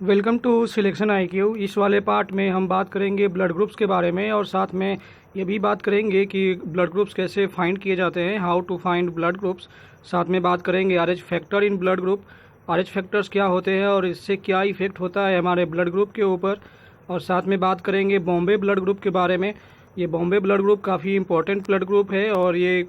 Welcome to selection IQ. इस वाले part में हम बात करेंगे ब्लड ग्रुप्स के बारे में और साथ में ये भी बात करेंगे कि ब्लड ग्रुप्स कैसे फाइंड किए जाते हैं, how to find blood groups. साथ में बात करेंगे Rh factor in blood group, Rh factors क्या होते हैं और इससे क्या इफेक्ट होता है हमारे ब्लड ग्रुप के ऊपर। और साथ में बात करेंगे बॉम्बे ब्लड ग्रुप के बारे में। ये बॉम्बे ब्लड ग्रुप काफ़ी इंपॉर्टेंट ब्लड ग्रुप है और ये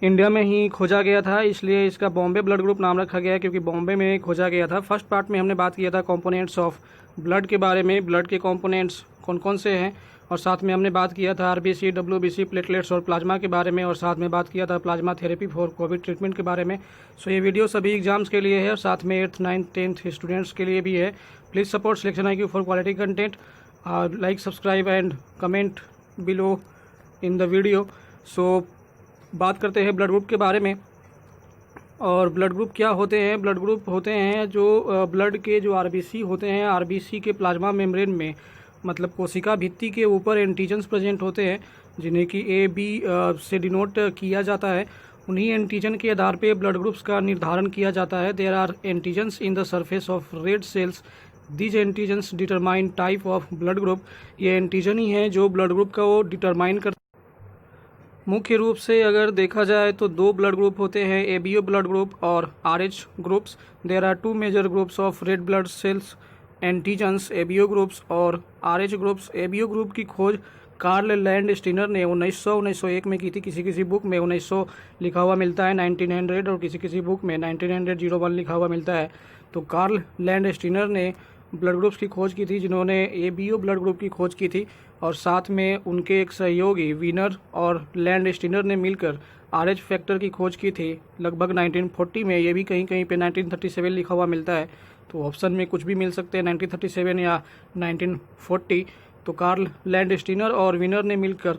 इंडिया में ही खोजा गया था, इसलिए इसका बॉम्बे ब्लड ग्रुप नाम रखा गया है क्योंकि बॉम्बे में खोजा गया था। फर्स्ट पार्ट में हमने बात किया था कंपोनेंट्स ऑफ ब्लड के बारे में, ब्लड के कंपोनेंट्स कौन कौन से हैं, और साथ में हमने बात किया था आरबीसी, डब्ल्यूबीसी, प्लेटलेट्स और प्लाज्मा के बारे में, और साथ में बात किया था plasma therapy for Covid treatment के बारे में। सो ये वीडियो सभी एग्जाम्स के लिए है और साथ में 8th 9th 10th स्टूडेंट्स के लिए भी है। Please support selection IQ for quality content. Like, subscribe and comment below in the video. So बात करते हैं ब्लड ग्रुप के बारे में। और ब्लड ग्रुप क्या होते हैं? ब्लड ग्रुप होते हैं जो ब्लड के जो आरबीसी होते हैं, आरबीसी के प्लाज्मा मेम्ब्रेन में, मतलब कोशिका भित्ति के ऊपर एंटीजन्स प्रेजेंट होते हैं जिन्हें कि ए बी से डिनोट किया जाता है। उन्हीं एंटीजन के आधार पे ब्लड ग्रुप्स का निर्धारण किया जाता है। There are antigens in the surface of red cells, these antigens determine type of blood group. ये एंटीजन ही हैं जो ब्लड ग्रुप का वो डिटरमाइन करते हैं। मुख्य रूप से अगर देखा जाए तो दो ब्लड ग्रुप होते हैं, एबीओ ब्लड ग्रुप और Rh groups. There are two major groups of red blood cells antigens, ABO groups और आरएच ग्रुप्स। एबीओ ग्रुप की खोज कार्ल लैंडस्टीनर ने 1901 में की थी। किसी किसी बुक में 1900 लिखा हुआ मिलता है, 1900, और किसी किसी बुक में 1901 लिखा हुआ मिलता है। तो कार्ल लैंडस्टीनर ने ब्लड ग्रुप्स की खोज की थी, जिन्होंने एबीओ ब्लड ग्रुप की खोज की थी, और साथ में उनके एक सहयोगी वीनर और लैंडस्टीनर ने मिलकर आरएच फैक्टर की खोज की थी लगभग 1940 में। ये भी कहीं कहीं पे 1937 लिखा हुआ मिलता है, तो ऑप्शन में कुछ भी मिल सकते हैं, 1937 या 1940। तो कार्ल लैंडस्टीनर और वीनर ने मिलकर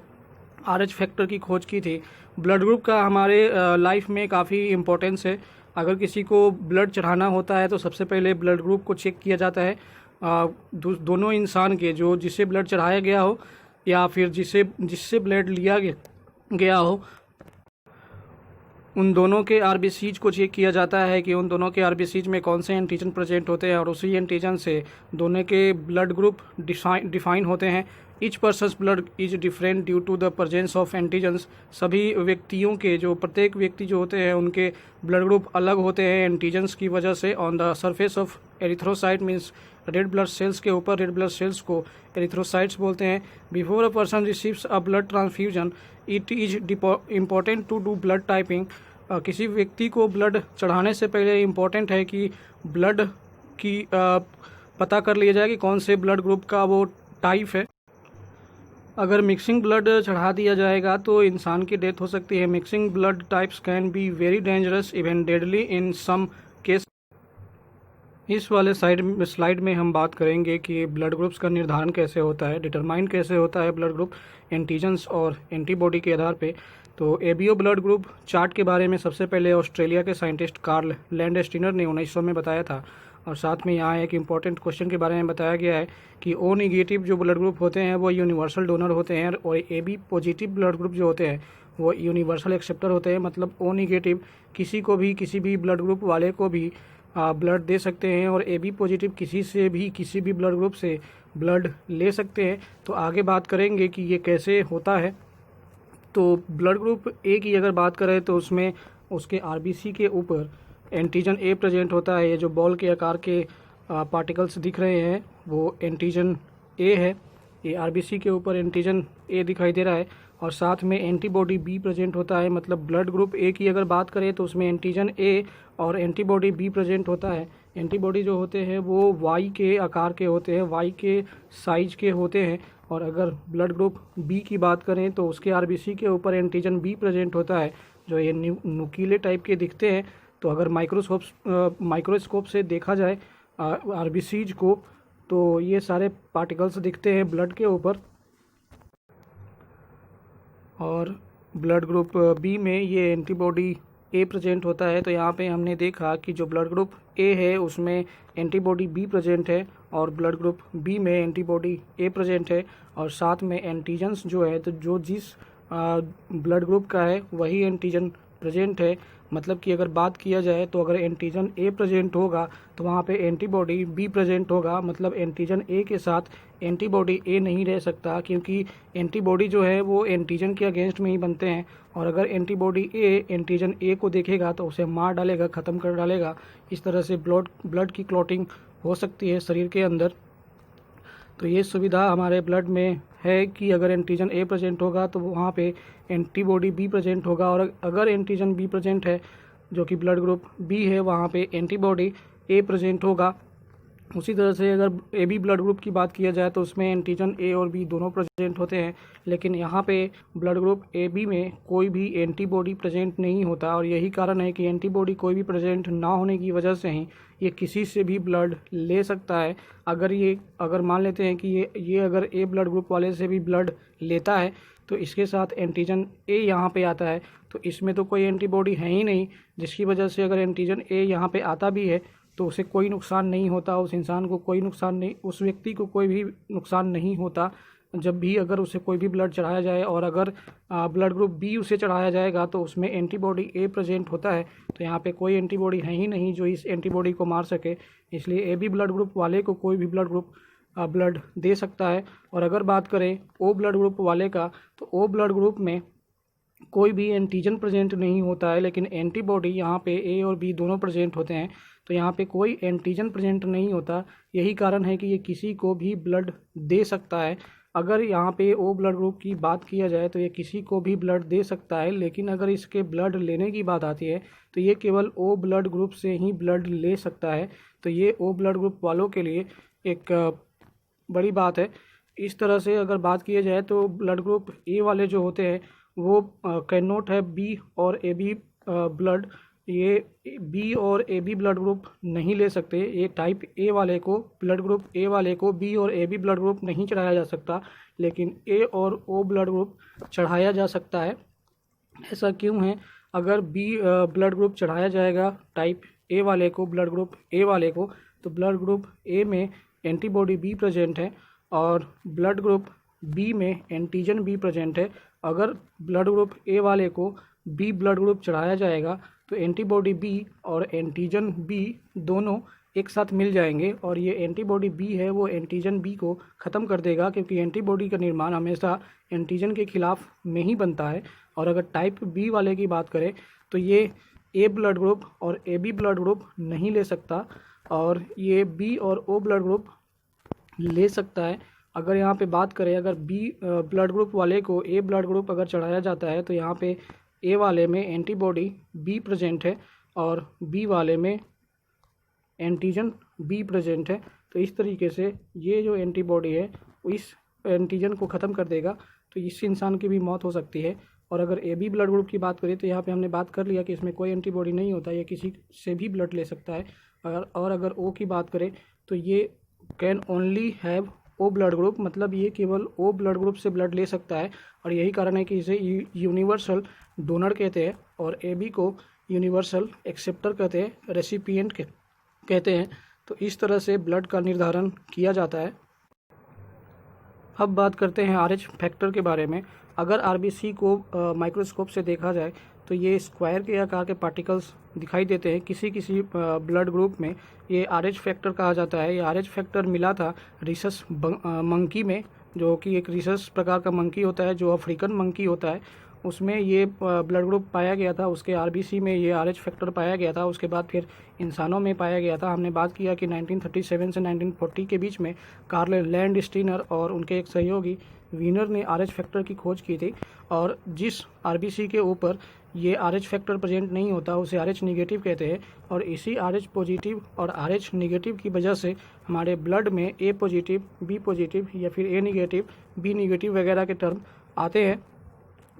आरएच फैक्टर की खोज की थी। ब्लड ग्रुप का हमारे लाइफ में काफ़ी इम्पोर्टेंस है। अगर किसी को ब्लड चढ़ाना होता है तो सबसे पहले ब्लड ग्रुप को चेक किया जाता है। दोनों इंसान के, जो जिसे ब्लड चढ़ाया गया हो या फिर जिससे ब्लड लिया गया हो, उन दोनों के आरबीसीज को चेक किया जाता है कि उन दोनों के आरबीसीज में कौन से एंटीजन प्रेजेंट होते हैं, और उसी एंटीजन से दोनों के ब्लड ग्रुप डिफाइन होते हैं। Each person's blood is different due to the presence of antigens. सभी व्यक्तियों के, जो प्रत्येक व्यक्ति जो होते हैं, उनके ब्लड ग्रुप अलग होते हैं एंटीजन्स की वजह से। On the surface of erythrocyte means red blood cells के ऊपर, रेड ब्लड सेल्स को एरिथ्रोसाइट्स बोलते हैं। Before a person receives a blood transfusion it is important to do blood typing. किसी व्यक्ति को ब्लड चढ़ाने से पहले इम्पॉर्टेंट है कि ब्लड की पता कर लिया जाए कि कौन से ब्लड ग्रुप का वो टाइप है। अगर मिक्सिंग ब्लड चढ़ा दिया जाएगा तो इंसान की डेथ हो सकती है। Mixing blood types can be very dangerous, even deadly in some case. इस वाले स्लाइड में हम बात करेंगे कि ब्लड ग्रुप्स का निर्धारण कैसे होता है, डिटरमाइन कैसे होता है ब्लड ग्रुप एंटीजन्स और एंटीबॉडी के आधार पे। तो एबीओ ब्लड ग्रुप चार्ट के बारे में सबसे पहले ऑस्ट्रेलिया के साइंटिस्ट कार्ल लैंडस्टीनर ने 1900 में बताया था। और साथ में यहाँ एक इम्पॉर्टेंट क्वेश्चन के बारे में बताया गया है कि ओ निगेटिव जो ब्लड ग्रुप होते हैं वो यूनिवर्सल डोनर होते हैं, और A B positive blood group जो होते हैं वो यूनिवर्सल एक्सेप्टर होते हैं। मतलब ओ निगेटिव किसी को भी, किसी भी ब्लड ग्रुप वाले को भी ब्लड दे सकते हैं, और ए बी पॉजिटिव किसी से भी, किसी भी ब्लड ग्रुप से ब्लड ले सकते हैं। तो आगे बात करेंगे कि ये कैसे होता है। तो ब्लड ग्रुप ए की अगर बात करें तो उसमें उसके आरबीसी के ऊपर एंटीजन ए प्रेजेंट होता है। ये जो बॉल के आकार के पार्टिकल्स दिख रहे हैं वो एंटीजन ए है। ये आरबीसी के ऊपर एंटीजन ए दिखाई दे रहा है, और साथ में एंटीबॉडी बी प्रेजेंट होता है। मतलब ब्लड ग्रुप ए की अगर बात करें तो उसमें एंटीजन ए और एंटीबॉडी बी प्रेजेंट होता है। एंटीबॉडी जो होते हैं वो वाई के आकार के होते हैं, वाई के साइज के होते हैं। और अगर ब्लड ग्रुप बी की बात करें तो उसके आरबीसी के ऊपर एंटीजन बी प्रेजेंट होता है, जो ये नुकीले टाइप के दिखते हैं। तो अगर माइक्रोस्कोप से देखा जाए आरबीसीज को तो ये सारे पार्टिकल्स दिखते हैं ब्लड के ऊपर। और ब्लड ग्रुप बी में ये एंटीबॉडी ए प्रेजेंट होता है। तो यहाँ पे हमने देखा कि जो ब्लड ग्रुप ए है उसमें एंटीबॉडी बी प्रेजेंट है, और ब्लड ग्रुप बी में एंटीबॉडी ए प्रेजेंट है, और साथ में एंटीजन्स जो है, तो जो जिस ब्लड ग्रुप का है वही एंटीजन प्रेजेंट है, मतलब कि अगर बात किया जाए तो अगर एंटीजन ए प्रेजेंट होगा तो वहाँ पे एंटीबॉडी बी प्रेजेंट होगा, मतलब एंटीजन ए के साथ एंटीबॉडी ए नहीं रह सकता, क्योंकि एंटीबॉडी जो है वो एंटीजन के अगेंस्ट में ही बनते हैं। और अगर एंटीबॉडी ए एंटीजन ए को देखेगा तो उसे मार डालेगा, ख़त्म कर डालेगा। इस तरह से ब्लड की क्लॉटिंग हो सकती है शरीर के अंदर। तो ये सुविधा हमारे ब्लड में है कि अगर एंटीजन ए प्रेजेंट होगा तो वहाँ पे एंटीबॉडी बी प्रेजेंट होगा, और अगर एंटीजन बी प्रेजेंट है जो कि ब्लड ग्रुप बी है, वहाँ पे एंटीबॉडी ए प्रेजेंट होगा। उसी तरह से अगर ए बी ब्लड ग्रुप की बात किया जाए तो उसमें एंटीजन ए और बी दोनों प्रेजेंट होते हैं, लेकिन यहाँ पे ब्लड ग्रुप ए बी में कोई भी एंटीबॉडी प्रेजेंट नहीं होता। और यही कारण है कि एंटीबॉडी कोई भी प्रेजेंट ना होने की वजह से ही ये किसी से भी ब्लड ले सकता है। अगर मान लेते हैं कि ये अगर ए ब्लड ग्रुप वाले से भी ब्लड लेता है तो इसके साथ एंटीजन ए यहाँ पे आता है, तो इसमें तो कोई एंटीबॉडी है ही नहीं, जिसकी वजह से अगर एंटीजन ए यहाँ पे आता भी है तो उसे कोई नुकसान नहीं होता, उस इंसान को कोई नुकसान नहीं, उस व्यक्ति को कोई भी नुकसान नहीं होता जब भी अगर उसे कोई भी ब्लड चढ़ाया जाए। और अगर ब्लड ग्रुप बी उसे चढ़ाया जाएगा तो उसमें एंटीबॉडी ए प्रेजेंट होता है, तो यहाँ पे कोई एंटीबॉडी है ही नहीं जो इस एंटीबॉडी को मार सके, इसलिए ए बी ब्लड ग्रुप वाले को कोई भी ब्लड ग्रुप ब्लड दे सकता है। और अगर बात करें ओ ब्लड ग्रुप वाले का, तो ओ ब्लड ग्रुप में कोई भी एंटीजन प्रेजेंट नहीं होता है, लेकिन एंटीबॉडी यहाँ पे ए और बी दोनों प्रेजेंट होते हैं, तो यहाँ पे कोई एंटीजन प्रेजेंट नहीं होता। यही कारण है कि ये किसी को भी ब्लड दे सकता है। अगर यहाँ पे ओ ब्लड ग्रुप की बात किया जाए तो ये किसी को भी ब्लड दे सकता है, लेकिन अगर इसके ब्लड लेने की बात आती है तो ये केवल ओ ब्लड ग्रुप से ही ब्लड ले सकता है। तो ये ओ ब्लड ग्रुप वालों के लिए एक बड़ी बात है। इस तरह से अगर बात किया जाए तो ब्लड ग्रुप ए वाले जो होते हैं वो कैन नॉट हैव बी और ए बी ब्लड, ये बी और ए बी ब्लड ग्रुप नहीं ले सकते। ये टाइप ए वाले को, ब्लड ग्रुप ए वाले को बी और ए बी ब्लड ग्रुप नहीं चढ़ाया जा सकता, लेकिन ए और ओ ब्लड ग्रुप चढ़ाया जा सकता है। ऐसा क्यों है? अगर बी ब्लड ग्रुप चढ़ाया जाएगा टाइप ए वाले को, ब्लड ग्रुप ए वाले को, तो ब्लड ग्रुप ए में एंटीबॉडी बी प्रेजेंट है और ब्लड ग्रुप बी में एंटीजन बी प्रेजेंट है। अगर ब्लड ग्रुप ए वाले को बी ब्लड ग्रुप चढ़ाया जाएगा तो एंटीबॉडी बी और एंटीजन बी दोनों एक साथ मिल जाएंगे, और ये एंटीबॉडी बी है वो एंटीजन बी को ख़त्म कर देगा, क्योंकि एंटीबॉडी का निर्माण हमेशा एंटीजन के खिलाफ में ही बनता है। और अगर टाइप बी वाले की बात करें तो ये ए ब्लड ग्रुप और ए बी ब्लड ग्रुप नहीं ले सकता, और ये बी और ओ ब्लड ग्रुप ले सकता है। अगर यहाँ पे बात करें, अगर बी ब्लड ग्रुप वाले को ए ब्लड ग्रुप अगर चढ़ाया जाता है तो यहाँ पे ए वाले में एंटीबॉडी बी प्रेजेंट है और बी वाले में एंटीजन बी प्रेजेंट है। तो इस तरीके से ये जो एंटीबॉडी है इस एंटीजन को ख़त्म कर देगा, तो इस इंसान की भी मौत हो सकती है। और अगर ए बी ब्लड ग्रुप की बात करें तो यहाँ पे हमने बात कर लिया कि इसमें कोई एंटीबॉडी नहीं होता, ये किसी से भी ब्लड ले सकता है। और अगर ओ की बात करें तो ये can only have O blood group, मतलब ये केवल ओ ब्लड ग्रुप से ब्लड ले सकता है, और यही कारण है कि इसे यूनिवर्सल डोनर कहते हैं, और ए बी को यूनिवर्सल एक्सेप्टर कहते हैं, रेसिपिएंट कहते हैं। तो इस तरह से ब्लड का निर्धारण किया जाता है। अब बात करते हैं आरएच फैक्टर के बारे में। अगर आरबीसी को माइक्रोस्कोप से देखा जाए तो ये स्क्वायर के आकार के पार्टिकल्स दिखाई देते हैं। किसी किसी ब्लड ग्रुप में ये आरएच फैक्टर कहा जाता है। ये आरएच फैक्टर मिला था रिसस मंकी में, जो कि एक रिसस प्रकार का मंकी होता है, जो अफ्रीकन मंकी होता है, उसमें ये ब्लड ग्रुप पाया गया था। उसके आरबीसी में ये आरएच फैक्टर पाया गया था। उसके बाद फिर इंसानों में पाया गया था। हमने बात किया कि 1937 से 1940 के बीच में कार्ल लैंडस्टीनर और उनके एक सहयोगी वीनर ने आरएच फैक्टर की खोज की थी, और जिस आरबीसी के ऊपर ये आरएच फैक्टर प्रेजेंट नहीं होता उसे आरएच निगेटिव कहते हैं। और इसी आरएच पॉजिटिव और आरएच निगेटिव की वजह से हमारे ब्लड में ए पॉजिटिव, बी पॉजिटिव या फिर ए निगेटिव, बी निगेटिव वगैरह के टर्म आते हैं।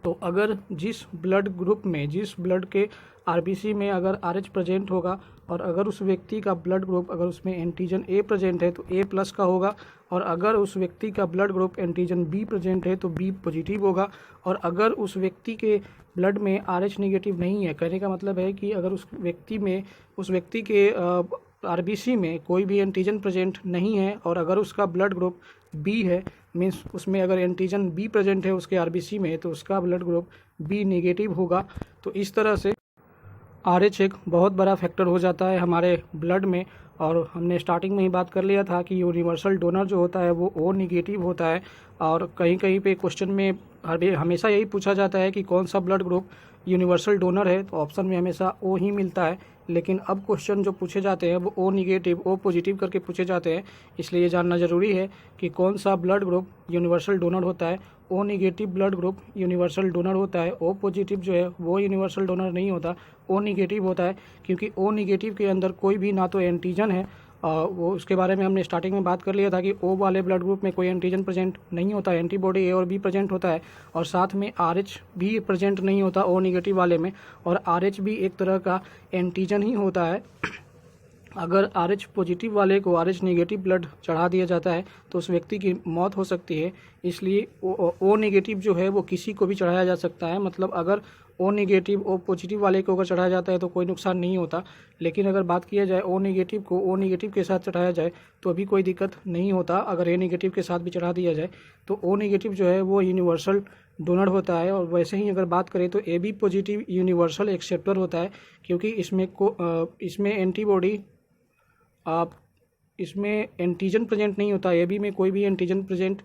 तो अगर जिस ब्लड ग्रुप में, जिस ब्लड के आरबीसी में अगर आरएच प्रेजेंट होगा और अगर उस व्यक्ति का ब्लड ग्रुप, अगर उसमें एंटीजन ए प्रेजेंट है तो ए प्लस का होगा, और अगर उस व्यक्ति का blood group antigen be present है तो बी पॉजिटिव होगा। और अगर उस व्यक्ति के ब्लड में आरएच निगेटिव नहीं है, कहने का मतलब है कि अगर उस व्यक्ति के आरबीसी में कोई भी एंटीजन प्रेजेंट नहीं है और अगर उसका ब्लड ग्रुप बी है, मीन्स उसमें अगर एंटीजन बी प्रेजेंट है उसके आरबीसी में, तो उसका ब्लड ग्रुप बी नेगेटिव होगा। तो इस तरह से RH एक बहुत बड़ा फैक्टर हो जाता है हमारे ब्लड में। और हमने स्टार्टिंग में ही बात कर लिया था कि यूनिवर्सल डोनर जो होता है वो O निगेटिव होता है। और कहीं कहीं पे क्वेश्चन में हमेशा यही पूछा जाता है कि कौन सा ब्लड ग्रुप यूनिवर्सल डोनर है, तो ऑप्शन में हमेशा O ही मिलता है। लेकिन अब क्वेश्चन जो पूछे जाते हैं वो O निगेटिव O पॉजिटिव करके पूछे जाते हैं, इसलिए ये जानना ज़रूरी है कि कौन सा ब्लड ग्रुप यूनिवर्सल डोनर होता है। O negative blood group universal donor होता है। O पॉजिटिव जो है वो यूनिवर्सल डोनर नहीं होता, O निगेटिव होता है, क्योंकि O निगेटिव के अंदर कोई भी ना तो एंटीजन है, वो उसके बारे में हमने स्टार्टिंग में बात कर लिया था कि O वाले ब्लड ग्रुप में कोई एंटीजन प्रेजेंट नहीं होता, एंटीबॉडी A और B प्रेजेंट होता है, और साथ में RH भी प्रेजेंट नहीं होता O निगेटिव वाले में, और RH भी एक तरह का एंटीजन ही होता है। अगर RH पॉजिटिव वाले को RH नेगेटिव ब्लड चढ़ा दिया जाता है तो उस व्यक्ति की मौत हो सकती है। इसलिए O नेगेटिव जो है वो किसी को भी चढ़ाया जा सकता है, मतलब अगर O नेगेटिव O पॉजिटिव वाले को अगर चढ़ाया जाता है तो कोई नुकसान नहीं होता। लेकिन अगर बात किया जाए O नेगेटिव को O नेगेटिव के साथ चढ़ाया जाए तो अभी कोई दिक्कत नहीं होता। अगर A नेगेटिव के साथ भी चढ़ा दिया जाए तो O नेगेटिव जो है वो यूनिवर्सल डोनर होता है। और वैसे ही अगर बात करें तो AB पॉजिटिव यूनिवर्सल एक्सेप्टर होता है, क्योंकि इसमें एंटीबॉडी आप इसमें एंटीजन प्रेजेंट नहीं होता। AB में कोई भी एंटीजन प्रेजेंट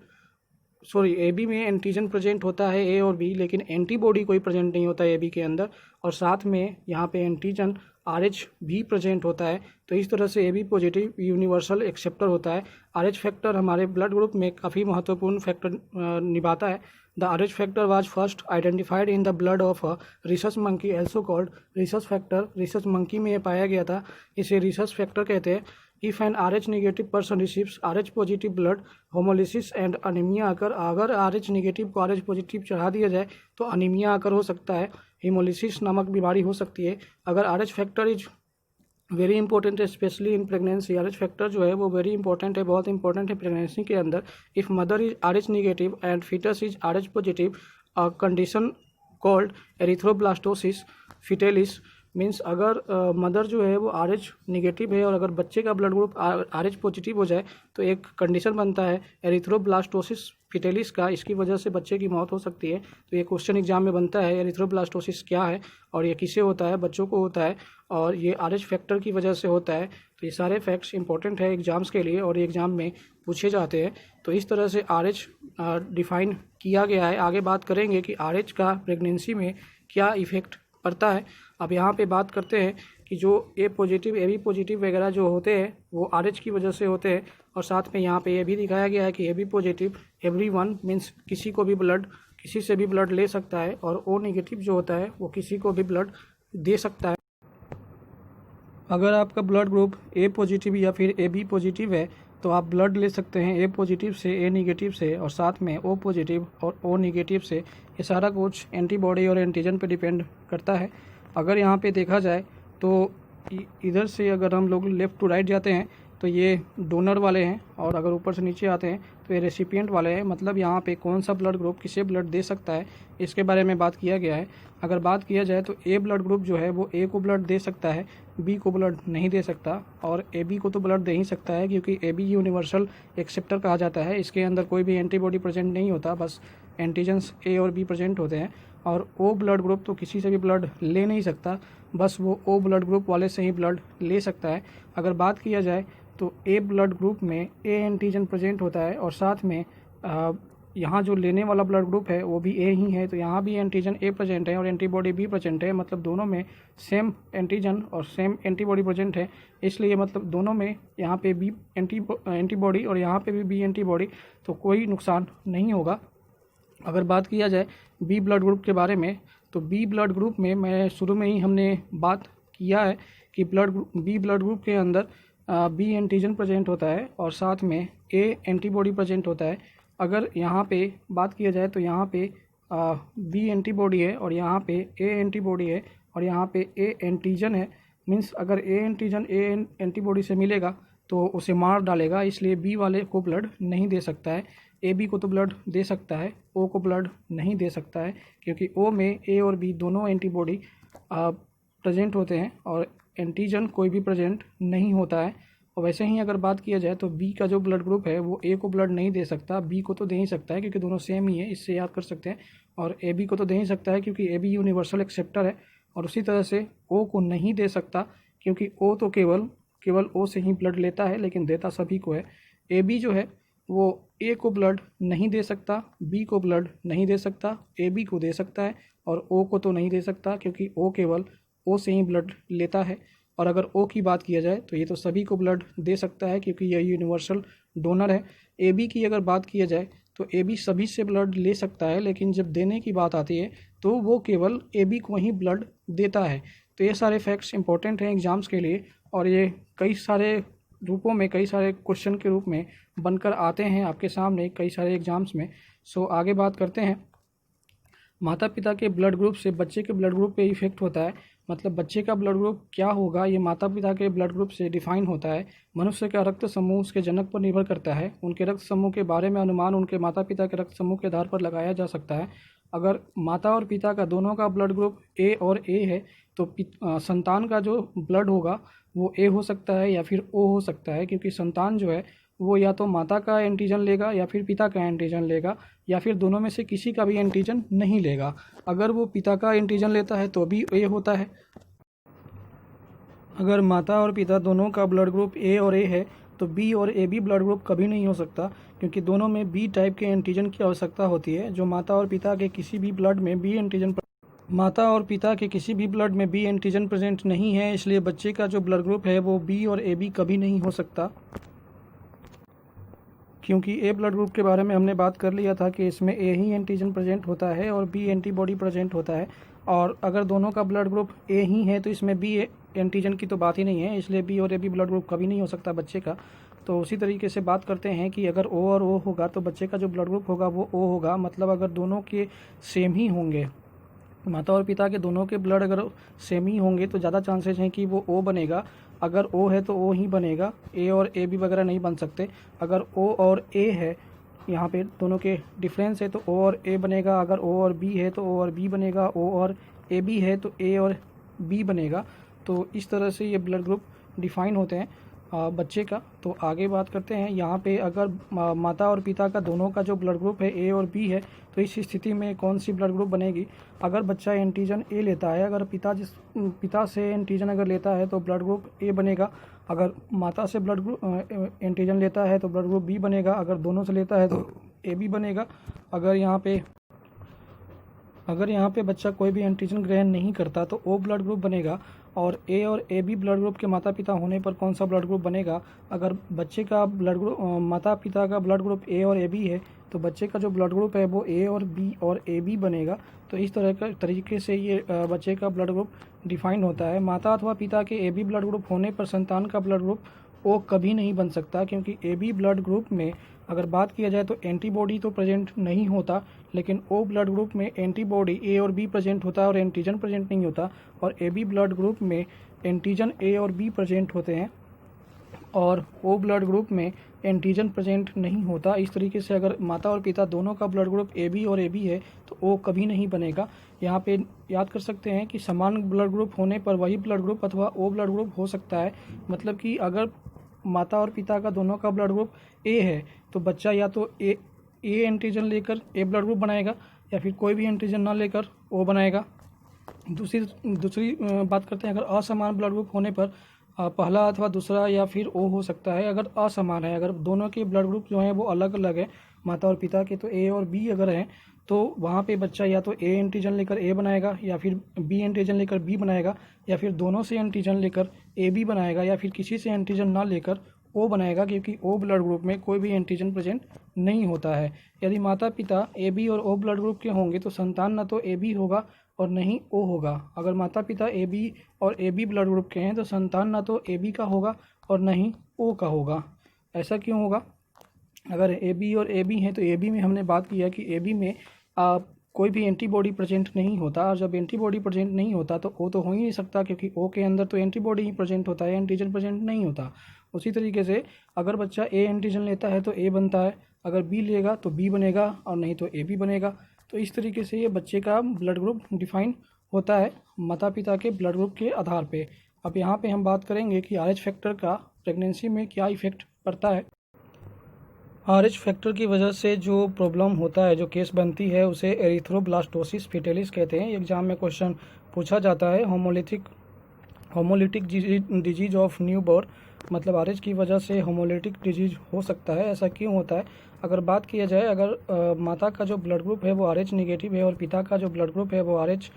AB में एंटीजन प्रेजेंट होता है A और B, लेकिन एंटीबॉडी कोई प्रेजेंट नहीं होता AB के अंदर, और साथ में यहाँ पे एंटीजन RH भी प्रेजेंट होता है। तो इस तरह से AB पॉजिटिव यूनिवर्सल एक्सेप्टर होता है। RH फैक्टर हमारे ब्लड ग्रुप में काफ़ी महत्वपूर्ण फैक्टर निभाता है। The RH factor was first identified in the blood of a rhesus monkey also called rhesus factor. Rhesus monkey में पाया गया था, इसे रिसस फैक्टर कहते हैं। If an RH negative person receives RH positive blood haemolysis and anaemia आकर, अगर RH negative को RH पॉजिटिव चढ़ा दिया जाए तो अनीमिया आकर हो सकता है, हीमोलिसिस नामक बीमारी हो सकती है। अगर RH factor is very important है specially in pregnancy. RH factor जो है वो वेरी इंपॉर्टेंट है, बहुत इंपॉर्टेंट है प्रेगनेंसी के अंदर। If mother is RH negative and foetus is RH positive, a condition called erythroblastosis fetalis. Means अगर मदर जो है वो RH निगेटिव है और अगर बच्चे का ब्लड ग्रुप RH पॉजिटिव हो जाए तो एक कंडीशन बनता है एरिथ्रोब्लास्टोसिस फिटेलिस का, इसकी वजह से बच्चे की मौत हो सकती है। तो ये क्वेश्चन एग्जाम में बनता है, एरिथ्रोब्लास्टोसिस क्या है और ये किसे होता है, बच्चों को होता है, और ये RH फैक्टर की वजह से होता है। तो ये सारे फैक्ट्स इंपॉर्टेंट है एग्जाम्स के लिए और ये एग्ज़ाम में पूछे जाते हैं। तो इस तरह से RH डिफ़ाइन किया गया है। आगे बात करेंगे कि RH का प्रेगनेंसी में क्या इफ़ेक्ट पड़ता है। अब यहाँ पे बात करते हैं कि जो A पॉजिटिव AB पॉजिटिव वगैरह जो होते हैं वो RH की वजह से होते हैं, और साथ में यहाँ पे ये भी दिखाया गया है कि AB पॉजिटिव एवरीवन मीन्स किसी को भी ब्लड किसी से भी ब्लड ले सकता है, और O नेगेटिव जो होता है वो किसी को भी ब्लड दे सकता है। अगर आपका ब्लड ग्रुप A पॉजिटिव या फिर AB पॉजिटिव है तो आप ब्लड ले सकते हैं A पॉजिटिव से, A नेगेटिव से, और साथ में O पॉजिटिव और O नेगेटिव से। ये सारा कुछ एंटीबॉडी और एंटीजन पे डिपेंड करता है। अगर यहाँ पे देखा जाए तो इधर से अगर हम लोग लेफ़्ट टू राइट जाते हैं तो ये डोनर वाले हैं, और अगर ऊपर से नीचे आते हैं तो ये रेसिपिएंट वाले हैं। मतलब यहाँ पे कौन सा ब्लड ग्रुप किसे ब्लड दे सकता है इसके बारे में बात किया गया है। अगर बात किया जाए तो A ब्लड ग्रुप जो है वो A को ब्लड दे सकता है, B को ब्लड नहीं दे सकता, और AB को तो ब्लड दे ही सकता है क्योंकि AB यूनिवर्सल एक्सेप्टर कहा जाता है। इसके अंदर कोई भी एंटीबॉडी प्रेजेंट नहीं होता, बस एंटीजन्स A और B प्रेजेंट होते हैं। और O ब्लड ग्रुप तो किसी से भी ब्लड ले नहीं सकता, बस वो O ब्लड ग्रुप वाले से ही ब्लड ले सकता है। अगर बात किया जाए तो A ब्लड ग्रुप में A एंटीजन प्रेजेंट होता है, और साथ में यहाँ जो लेने वाला ब्लड ग्रुप है वो भी A ही है, तो यहाँ भी एंटीजन A प्रेजेंट है और एंटीबॉडी B प्रेजेंट है। मतलब दोनों में सेम एंटीजन और सेम एंटीबॉडी प्रेजेंट है, इसलिए मतलब दोनों में यहाँ पे B एंटीबॉडी और यहाँ पे भी B एंटीबॉडी, तो कोई नुकसान नहीं होगा। अगर बात किया जाए B ब्लड ग्रुप के बारे में तो B ब्लड ग्रुप में मैं शुरू में ही हमने बात किया है कि B ब्लड ग्रुप के अंदर B एंटीजन प्रेजेंट होता है और साथ में A एंटीबॉडी प्रेजेंट होता है। अगर यहाँ पे बात किया जाए तो यहाँ पे B एंटीबॉडी है और यहाँ पे A एंटीबॉडी है और यहाँ पे A एंटीजन है। मीन्स अगर A एंटीजन A एंटीबॉडी से मिलेगा तो उसे मार डालेगा, इसलिए B वाले को ब्लड नहीं दे सकता है। AB को तो ब्लड दे सकता है, O को ब्लड नहीं दे सकता है, क्योंकि O में A और B दोनों एंटीबॉडी प्रेजेंट होते हैं और एंटीजन कोई भी प्रेजेंट नहीं होता है। और वैसे ही अगर बात किया जाए तो बी का जो ब्लड ग्रुप है वो ए को ब्लड नहीं दे सकता, बी को तो दे ही सकता है क्योंकि दोनों सेम ही है, इससे याद कर सकते हैं। और ए बी को तो दे ही सकता है क्योंकि ए बी यूनिवर्सल एक्सेप्टर है। और उसी तरह से ओ को नहीं दे सकता क्योंकि ओ तो केवल ओ से ही ब्लड लेता है लेकिन देता सभी को है। ए बी जो है वो ए को ब्लड नहीं दे सकता, बी को ब्लड नहीं दे सकता, ए बी को दे सकता है और ओ को तो नहीं दे सकता क्योंकि ओ केवल ओ से ही ब्लड लेता है। और अगर ओ की बात किया जाए तो ये तो सभी को ब्लड दे सकता है क्योंकि यह यूनिवर्सल डोनर है। ए बी की अगर बात किया जाए तो ए बी सभी से ब्लड ले सकता है लेकिन जब देने की बात आती है तो वो केवल ए बी को ही ब्लड देता है। तो ये सारे फैक्ट्स इंपॉर्टेंट हैं एग्ज़ाम्स के लिए और ये कई सारे रूपों में, कई सारे क्वेश्चन के रूप में बनकर आते हैं आपके सामने कई सारे एग्ज़ाम्स में। सो आगे बात करते हैं। माता पिता के ब्लड ग्रुप से बच्चे के ब्लड ग्रुप पे इफेक्ट होता है, मतलब बच्चे का ब्लड ग्रुप क्या होगा ये माता पिता के ब्लड ग्रुप से डिफाइन होता है। मनुष्य का रक्त समूह उसके जनक पर निर्भर करता है। उनके रक्त समूह के बारे में अनुमान उनके माता पिता के रक्त समूह के आधार पर लगाया जा सकता है। अगर माता और पिता का दोनों का ब्लड ग्रुप ए और ए है तो संतान का जो ब्लड होगा वो ए हो सकता है या फिर ओ हो सकता है क्योंकि संतान जो है वो या तो माता का एंटीजन लेगा या फिर पिता का एंटीजन लेगा या फिर दोनों में से किसी का भी एंटीजन नहीं लेगा। अगर वो पिता का एंटीजन लेता है तो भी ए होता है। अगर माता और पिता दोनों का ब्लड ग्रुप ए और ए है तो बी और ए बी ब्लड ग्रुप कभी नहीं हो सकता क्योंकि दोनों में बी टाइप के एंटीजन की आवश्यकता होती है जो माता और पिता के किसी भी ब्लड में बी एंटीजन प्रेजेंट नहीं है, इसलिए बच्चे का जो ब्लड ग्रुप है वो बी और ए बी कभी नहीं हो सकता। क्योंकि ए ब्लड ग्रुप के बारे में हमने बात कर लिया था कि इसमें ए ही एंटीजन प्रेजेंट होता है और बी एंटीबॉडी प्रेजेंट होता है। और अगर दोनों का ब्लड ग्रुप ए ही है तो इसमें बी एंटीजन की तो बात ही नहीं है, इसलिए बी और ए बी ब्लड ग्रुप कभी नहीं हो सकता बच्चे का। तो उसी तरीके से बात करते हैं कि अगर ओ और ओ होगा तो बच्चे का जो ब्लड ग्रुप होगा वो ओ होगा, मतलब अगर दोनों के सेम ही होंगे, माता और पिता के दोनों के ब्लड अगर सेम ही होंगे तो ज़्यादा चांसेस हैं कि वो ओ बनेगा। अगर ओ है तो ओ ही बनेगा, ए और ए बी वगैरह नहीं बन सकते। अगर ओ और ए है, यहाँ पे दोनों के डिफरेंस है तो ओ और ए बनेगा। अगर ओ और बी है तो ओ और बी बनेगा, ओ और ए बी है तो ए और बी बनेगा। तो इस तरह से ये ब्लड ग्रुप डिफाइन होते हैं बच्चे का। तो आगे बात करते हैं। यहाँ पे अगर माता और पिता का दोनों का जो ब्लड ग्रुप है ए और बी है तो इस स्थिति में कौन सी ब्लड ग्रुप बनेगी। अगर बच्चा एंटीजन ए लेता है, अगर पिता से एंटीजन अगर लेता है तो ब्लड ग्रुप ए बनेगा। अगर माता से ब्लड ग्रुप एंटीजन लेता है तो ब्लड ग्रुप बी बनेगा। अगर दोनों से लेता है तो ए बी बनेगा। अगर यहाँ पे बच्चा कोई भी एंटीजन ग्रहण नहीं करता तो ओ ब्लड ग्रुप बनेगा। और ए बी ब्लड ग्रुप के माता पिता होने पर कौन सा ब्लड ग्रुप बनेगा। अगर बच्चे का ब्लड ग्रुप माता पिता का ब्लड ग्रुप ए और ए बी है तो बच्चे का जो ब्लड ग्रुप है वो ए और ए बी बनेगा। तो इस तरीके से ये बच्चे का ब्लड ग्रुप डिफाइन होता है। माता अथवा पिता के ए बी ब्लड ग्रुप होने पर संतान का ब्लड ग्रुप ओ कभी नहीं बन सकता क्योंकि ए बी ब्लड ग्रुप में अगर बात किया जाए तो एंटीबॉडी तो प्रेजेंट नहीं होता, लेकिन ओ ब्लड ग्रुप में एंटीबॉडी ए और बी प्रेजेंट होता है और एंटीजन प्रेजेंट नहीं होता। और ए बी ब्लड ग्रुप में एंटीजन ए और बी प्रेजेंट होते हैं और ओ ब्लड ग्रुप में एंटीजन प्रेजेंट नहीं होता। इस तरीके से अगर माता और पिता दोनों का ब्लड ग्रुप ए बी और ए बी है तो ओ कभी नहीं बनेगा। यहाँ पे याद कर सकते हैं कि समान ब्लड ग्रुप होने पर वही ब्लड ग्रुप अथवा ओ ब्लड ग्रुप हो सकता है। मतलब कि अगर माता और पिता का दोनों का ब्लड ग्रुप ए है तो बच्चा या तो ए एंटीजन लेकर ए ब्लड ग्रुप बनाएगा या फिर कोई भी एंटीजन ना लेकर ओ बनाएगा। दूसरी बात करते हैं। अगर असमान ब्लड ग्रुप होने पर पहला अथवा दूसरा या फिर ओ हो सकता है। अगर असमान है, अगर दोनों के ब्लड ग्रुप जो हैं वो अलग अलग है माता और पिता के, तो ए और बी अगर हैं तो वहाँ पे बच्चा या तो ए एंटीजन लेकर ए बनाएगा या फिर बी एंटीजन लेकर बी बनाएगा या फिर दोनों से एंटीजन लेकर ए बी बनाएगा या फिर किसी से एंटीजन ना लेकर ओ बनाएगा क्योंकि ओ ब्लड ग्रुप में कोई भी एंटीजन प्रेजेंट नहीं होता है। यदि माता पिता ए बी और ओ ब्लड ग्रुप के होंगे तो संतान न तो ए बी होगा और नहीं ओ होगा। अगर माता पिता ए बी और ए बी ब्लड ग्रुप के हैं तो संतान न तो ए बी का होगा और न ही ओ का होगा। ऐसा क्यों होगा? अगर ए बी और ए बी हैं तो ए बी में हमने बात किया कि ए बी में कोई भी एंटीबॉडी प्रेजेंट नहीं होता और जब एंटीबॉडी प्रेजेंट नहीं होता तो ओ तो हो ही नहीं सकता क्योंकि ओ के अंदर तो एंटीबॉडी ही प्रेजेंट होता है, एंटीजन प्रेजेंट नहीं होता। उसी तरीके से अगर बच्चा ए एंटीजन लेता है तो ए बनता है, अगर बी लेगा तो बी बनेगा और नहीं तो ए बी बनेगा। तो इस तरीके से ये बच्चे का ब्लड ग्रुप डिफाइन होता है माता पिता के ब्लड ग्रुप के आधार पे। अब यहाँ पे हम बात करेंगे कि RH फैक्टर का प्रेगनेंसी में क्या इफ़ेक्ट पड़ता है। RH फैक्टर की वजह से जो प्रॉब्लम होता है, जो केस बनती है, उसे एरिथ्रोब्लास्टोसिस फेटालिस कहते हैं। एग्जाम में क्वेश्चन पूछा जाता है। Homolytic disease of new born, मतलब RH की वजह से होमोलिटिक डिजीज हो सकता है। ऐसा क्यों होता है? अगर बात किया जाए, अगर माता का जो ब्लड ग्रुप है वो RH निगेटिव है और पिता का जो ब्लड ग्रुप है वो RH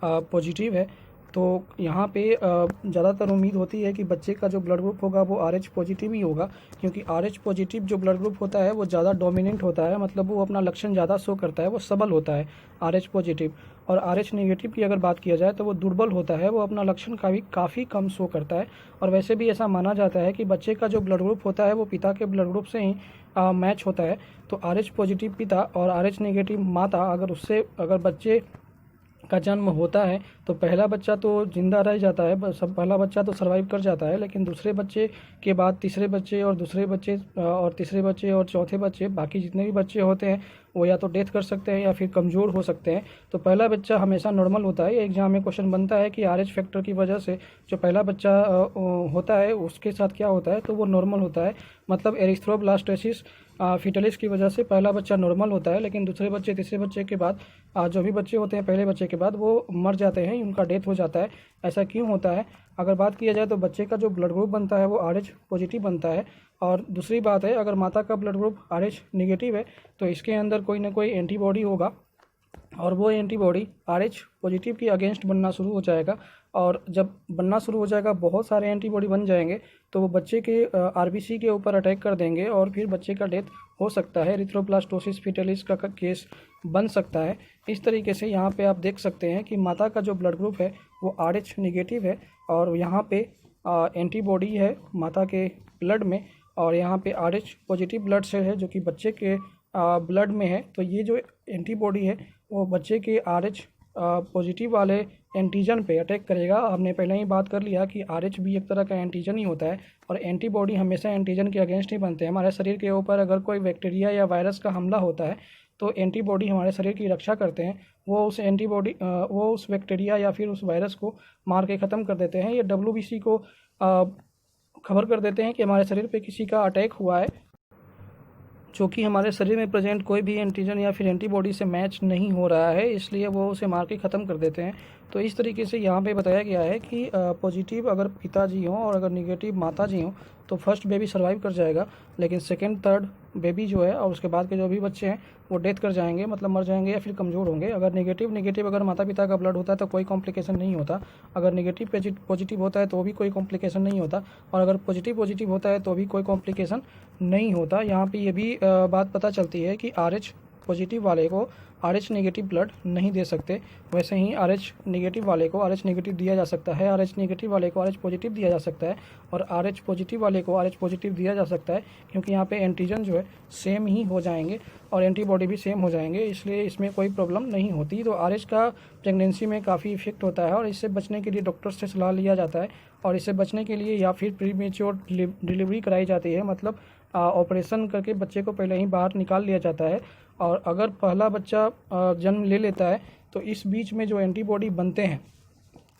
पॉजिटिव है, तो यहाँ पे ज़्यादातर उम्मीद होती है कि बच्चे का जो ब्लड ग्रुप होगा वो RH पॉजिटिव ही होगा, क्योंकि RH पॉजिटिव जो ब्लड ग्रुप होता है वो ज़्यादा डोमिनेंट होता है, मतलब वो अपना लक्षण ज़्यादा शो करता है, वो सबल होता है RH पॉजिटिव। और RH नेगेटिव की अगर बात किया जाए तो वो दुर्बल होता है, वो अपना लक्षण काफ़ी कम शो करता है। और वैसे भी ऐसा माना जाता है कि बच्चे का जो ब्लड ग्रुप होता है वो पिता के ब्लड ग्रुप से ही मैच होता है। तो RH पॉजिटिव पिता और RH नेगेटिव माता, अगर बच्चे का जन्म होता है तो पहला बच्चा तो जिंदा रह जाता है, पहला बच्चा तो सर्वाइव कर जाता है, लेकिन दूसरे बच्चे के बाद तीसरे बच्चे और दूसरे बच्चे और तीसरे बच्चे और चौथे बच्चे, बाकी जितने भी बच्चे होते हैं वो या तो डेथ कर सकते हैं या फिर कमज़ोर हो सकते हैं। तो पहला बच्चा हमेशा नॉर्मल होता है। एग्जाम में क्वेश्चन बनता है कि RH फैक्टर की वजह से जो पहला बच्चा होता है उसके साथ क्या होता है, तो वो नॉर्मल होता है। मतलब एरिथ्रोब्लास्टोसिस फेटालिस की वजह से पहला बच्चा नॉर्मल होता है, लेकिन दूसरे बच्चे तीसरे बच्चे के बाद जो भी बच्चे होते हैं पहले बच्चे के बाद वो मर जाते हैं, उनका डेथ हो जाता है। ऐसा क्यों होता है? अगर बात किया जाए तो बच्चे का जो ब्लड ग्रुप बनता है वो RH पॉजिटिव बनता है। और दूसरी बात है, अगर माता का ब्लड ग्रुप RH निगेटिव है तो इसके अंदर कोई ना कोई एंटीबॉडी होगा और वो एंटीबॉडी RH पॉजिटिव के अगेंस्ट बनना शुरू हो जाएगा। और जब बनना शुरू हो जाएगा, बहुत सारे एंटीबॉडी बन जाएंगे, तो वो बच्चे के RBC के ऊपर अटैक कर देंगे और फिर बच्चे का डेथ हो सकता है। एरिथ्रोब्लास्टोसिस फेटालिस का केस बन सकता है। इस तरीके से यहाँ पे आप देख सकते हैं कि माता का जो ब्लड ग्रुप है वो RH निगेटिव है और यहाँ पे एंटीबॉडी है माता के ब्लड में, और यहाँ पे RH पॉजिटिव ब्लड सेल है जो कि बच्चे के ब्लड में है। तो ये जो एंटीबॉडी है वो बच्चे के RH पॉजिटिव वाले एंटीजन पे अटैक करेगा। हमने पहले ही बात कर लिया कि RH भी एक तरह का एंटीजन ही होता है और एंटीबॉडी हमेशा एंटीजन के अगेंस्ट ही बनते हैं। हमारे शरीर के ऊपर अगर कोई बैक्टीरिया या वायरस का हमला होता है तो एंटीबॉडी हमारे शरीर की रक्षा करते हैं, वो उस बैक्टीरिया या फिर उस वायरस को मार के ख़त्म कर देते हैं। ये WBC को खबर कर देते हैं कि हमारे शरीर पे किसी का अटैक हुआ है, जो कि हमारे शरीर में प्रेजेंट कोई भी एंटीजन या फिर एंटीबॉडी से मैच नहीं हो रहा है, इसलिए वो उसे मार के ख़त्म कर देते हैं। तो इस तरीके से यहाँ पे बताया गया है कि पॉजिटिव अगर पिताजी हों और अगर निगेटिव माताजी हों तो फर्स्ट बेबी सर्वाइव कर जाएगा, लेकिन सेकंड थर्ड बेबी जो है और उसके बाद के जो भी बच्चे हैं वो डेथ कर जाएंगे, मतलब मर जाएंगे या फिर कमज़ोर होंगे। अगर नेगेटिव अगर माता पिता का ब्लड होता है तो कोई कॉम्प्लिकेशन नहीं होता, अगर नेगेटिव पॉजिटिव होता है तो भी कोई कॉम्प्लिकेशन नहीं होता, और अगर पॉजिटिव होता है तो भी कोई कॉम्प्लिकेशन नहीं होता। यहाँ पे ये भी बात पता चलती है कि RH पॉजिटिव वाले को RH नेगेटिव ब्लड नहीं दे सकते, वैसे ही RH नेगेटिव वाले को RH नेगेटिव दिया जा सकता है, RH नेगेटिव वाले को RH पॉजिटिव दिया जा सकता है और RH पॉजिटिव वाले को RH पॉजिटिव दिया जा सकता है, क्योंकि यहाँ पे एंटीजन जो है सेम ही हो जाएंगे और एंटीबॉडी भी सेम हो जाएंगे, इसलिए इसमें कोई प्रॉब्लम नहीं होती। तो RH का प्रेगनेंसी में काफ़ी इफेक्ट होता है और इससे बचने के लिए डॉक्टर से सलाह लिया जाता है, और इससे बचने के लिए या फिर प्रीमेच्योर डिलीवरी कराई जाती है, मतलब ऑपरेशन करके बच्चे को पहले ही बाहर निकाल लिया जाता है। और अगर पहला बच्चा जन्म ले लेता है तो इस बीच में जो एंटीबॉडी बनते हैं,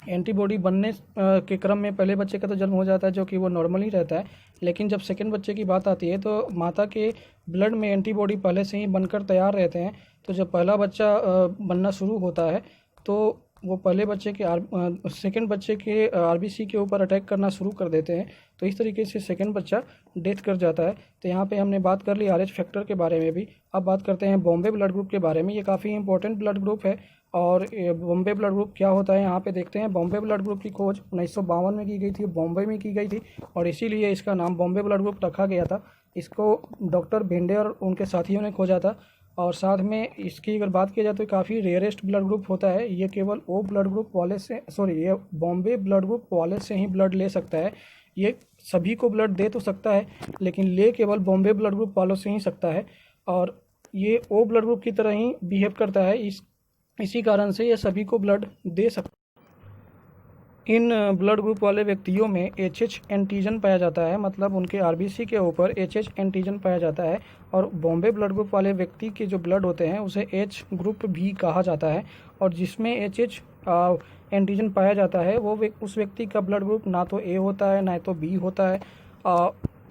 एंटीबॉडी बनने के क्रम में पहले बच्चे का तो जन्म हो जाता है जो कि वो नॉर्मल ही रहता है, लेकिन जब सेकंड बच्चे की बात आती है तो माता के ब्लड में एंटीबॉडी पहले से ही बनकर तैयार रहते हैं। तो जब पहला बच्चा बनना शुरू होता है तो वो पहले बच्चे के सेकंड बच्चे के RBC के ऊपर अटैक करना शुरू कर देते हैं, तो इस तरीके से सेकंड बच्चा डेथ कर जाता है। तो यहाँ पे हमने बात कर ली RH फैक्टर के बारे में भी। अब बात करते हैं बॉम्बे ब्लड ग्रुप के बारे में। ये काफ़ी इंपॉर्टेंट ब्लड ग्रुप है और बॉम्बे ब्लड ग्रुप क्या होता है यहाँ पे देखते हैं। बॉम्बे ब्लड ग्रुप की खोज 1952 में की गई थी, बॉम्बे में की गई थी, और इसीलिए इसका नाम बॉम्बे ब्लड ग्रुप रखा गया था। इसको डॉक्टर भेंडे और उनके साथियों ने खोजा था, और साथ में इसकी अगर बात की जाए तो काफ़ी रेयरेस्ट ब्लड ग्रुप होता है। ये केवल वो ब्लड ग्रुप वाले से ये बॉम्बे ब्लड ग्रुप वाले से ही ब्लड ले सकता है। ये सभी को ब्लड दे तो सकता है, लेकिन ले केवल बॉम्बे ब्लड ग्रुप वालों से ही सकता है, और ये ओ ब्लड ग्रुप की तरह ही बिहेव करता है। इसी कारण से ये सभी को ब्लड दे सकता है। इन ब्लड ग्रुप वाले व्यक्तियों में HH एंटीजन पाया जाता है, मतलब उनके RBC के ऊपर HH एंटीजन पाया जाता है, और बॉम्बे ब्लड ग्रुप वाले व्यक्ति के जो ब्लड होते हैं उसे H ग्रुप भी कहा जाता है, और जिसमें HH एंटीजन पाया जाता है वो उस व्यक्ति का ब्लड ग्रुप ना तो ए होता है ना तो बी होता है।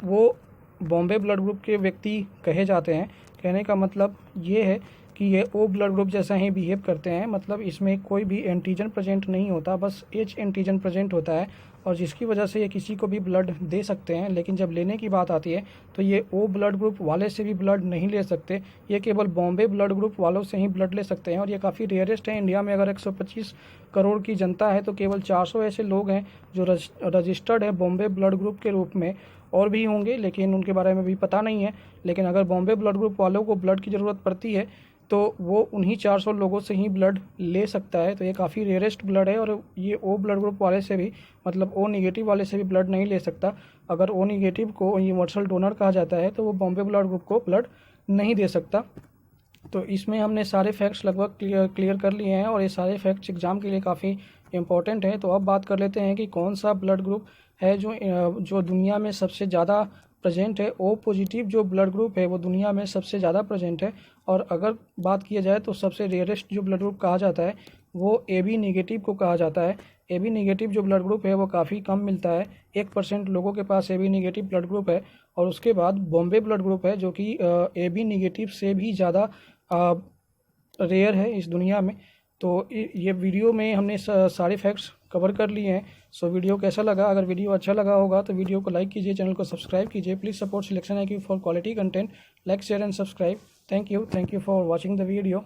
वो बॉम्बे ब्लड ग्रुप के व्यक्ति कहे जाते हैं। कहने का मतलब ये है कि ये ओ ब्लड ग्रुप जैसा ही बिहेव करते हैं, मतलब इसमें कोई भी एंटीजन प्रेजेंट नहीं होता, बस एच एंटीजन प्रेजेंट होता है और जिसकी वजह से ये किसी को भी ब्लड दे सकते हैं। लेकिन जब लेने की बात आती है तो ये ओ ब्लड ग्रुप वाले से भी ब्लड नहीं ले सकते, ये केवल बॉम्बे ब्लड ग्रुप वालों से ही ब्लड ले सकते हैं और ये काफ़ी रेयरेस्ट है। इंडिया में अगर 125 करोड़ की जनता है तो केवल 400 ऐसे लोग हैं जो रजिस्टर्ड है बॉम्बे ब्लड ग्रुप के रूप में। और भी होंगे लेकिन उनके बारे में भी पता नहीं है। लेकिन अगर बॉम्बे ब्लड ग्रुप वालों को ब्लड की ज़रूरत पड़ती है तो वो उन्हीं 400 लोगों से ही ब्लड ले सकता है। तो ये काफ़ी रेयरेस्ट ब्लड है और ये ओ ब्लड ग्रुप वाले से भी, मतलब ओ निगेटिव वाले से भी ब्लड नहीं ले सकता। अगर ओ निगेटिव को यूनिवर्सल डोनर कहा जाता है तो वो बॉम्बे ब्लड ग्रुप को ब्लड नहीं दे सकता। तो इसमें हमने सारे फैक्ट्स लगभग क्लियर कर लिए हैं और ये सारे फैक्ट्स एग्ज़ाम के लिए काफ़ी इंपॉर्टेंट हैं। तो अब बात कर लेते हैं कि कौन सा ब्लड ग्रुप है जो दुनिया में सबसे ज़्यादा प्रेजेंट है। ओ पॉजिटिव जो ब्लड ग्रुप है वो दुनिया में सबसे ज़्यादा प्रेजेंट है। और अगर बात किया जाए तो सबसे रेयरेस्ट जो ब्लड ग्रुप कहा जाता है वो ए बी निगेटिव को कहा जाता है। ए बी निगेटिव जो ब्लड ग्रुप है वो काफ़ी कम मिलता है, 1% लोगों के पास A B negative blood group है। और उसके बाद बॉम्बे ब्लड ग्रुप है जो कि ए बी निगेटिव से भी ज़्यादा रेयर है इस दुनिया में। तो ये वीडियो में हमने सारे फैक्ट्स कवर कर लिए हैं। सो वीडियो कैसा लगा? अगर वीडियो अच्छा लगा होगा तो वीडियो को लाइक कीजिए, चैनल को सब्सक्राइब कीजिए। Please support selection IQ for quality content. Like share and subscribe. Thank you for watching the video.